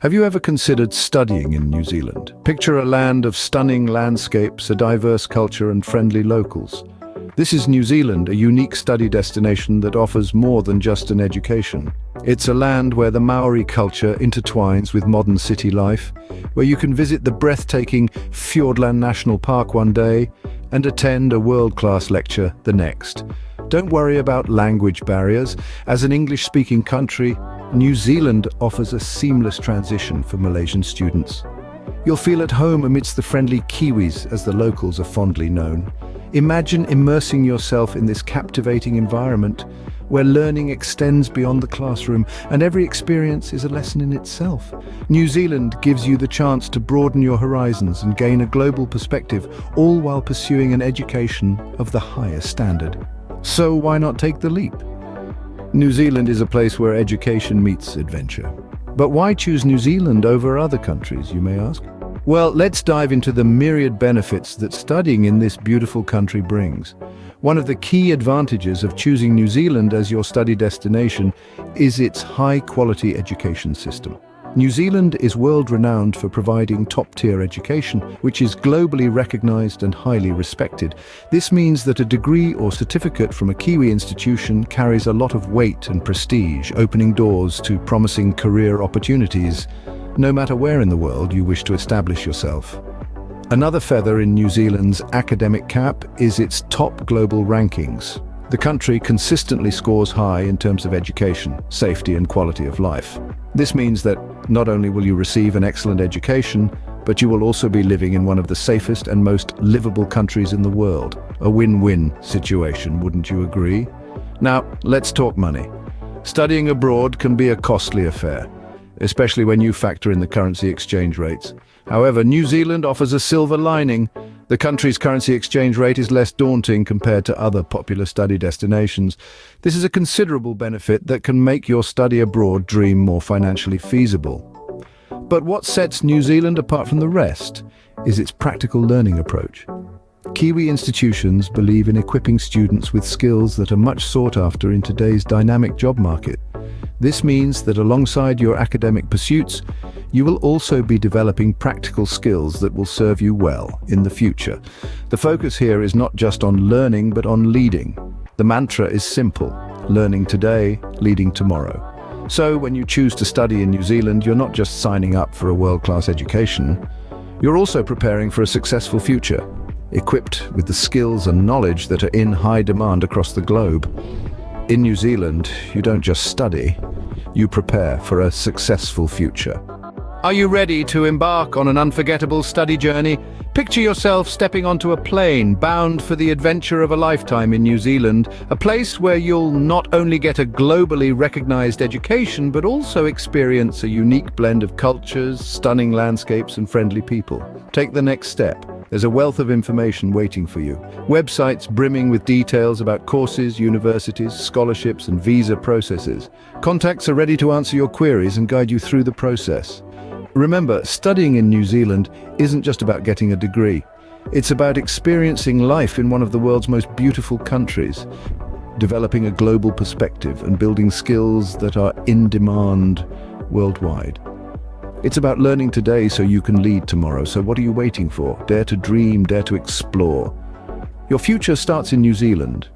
Have you ever considered studying in New Zealand? Picture a land of stunning landscapes, a diverse culture and friendly locals. This is New Zealand, a unique study destination that offers more than just an education. It's a land where the Maori culture intertwines with modern city life, where you can visit the breathtaking Fiordland National Park one day and attend a world-class lecture the next. Don't worry about language barriers. As an English-speaking country, New Zealand offers a seamless transition for Malaysian students. You'll feel at home amidst the friendly Kiwis, as the locals are fondly known. Imagine immersing yourself in this captivating environment where learning extends beyond the classroom and every experience is a lesson in itself. New Zealand gives you the chance to broaden your horizons and gain a global perspective, all while pursuing an education of the highest standard. So why not take the leap? New Zealand is a place where education meets adventure. But why choose New Zealand over other countries, you may ask? Well, let's dive into the myriad benefits that studying in this beautiful country brings. One of the key advantages of choosing New Zealand as your study destination is its high-quality education system. New Zealand is world-renowned for providing top-tier education, which is globally recognized and highly respected. This means that a degree or certificate from a Kiwi institution carries a lot of weight and prestige, opening doors to promising career opportunities, no matter where in the world you wish to establish yourself. Another feather in New Zealand's academic cap is its top global rankings. The country consistently scores high in terms of education, safety and quality of life. This means that not only will you receive an excellent education, but you will also be living in one of the safest and most livable countries in the world. A win-win situation, wouldn't you agree? Now, let's talk money. Studying abroad can be a costly affair, especially when you factor in the currency exchange rates. However, New Zealand offers a silver lining. The country's currency exchange rate is less daunting compared to other popular study destinations. This is a considerable benefit that can make your study abroad dream more financially feasible. But what sets New Zealand apart from the rest is its practical learning approach. Kiwi institutions believe in equipping students with skills that are much sought after in today's dynamic job market. This means that alongside your academic pursuits, you will also be developing practical skills that will serve you well in the future. The focus here is not just on learning, but on leading. The mantra is simple: learning today, leading tomorrow. So when you choose to study in New Zealand, you're not just signing up for a world-class education, you're also preparing for a successful future, equipped with the skills and knowledge that are in high demand across the globe. In New Zealand, you don't just study, you prepare for a successful future. Are you ready to embark on an unforgettable study journey? Picture yourself stepping onto a plane bound for the adventure of a lifetime in New Zealand, a place where you'll not only get a globally recognized education, but also experience a unique blend of cultures, stunning landscapes, and friendly people. Take the next step. There's a wealth of information waiting for you. Websites brimming with details about courses, universities, scholarships, and visa processes. Contacts are ready to answer your queries and guide you through the process. Remember, studying in New Zealand isn't just about getting a degree. It's about experiencing life in one of the world's most beautiful countries, developing a global perspective and building skills that are in demand worldwide. It's about learning today so you can lead tomorrow. So what are you waiting for? Dare to dream, dare to explore. Your future starts in New Zealand.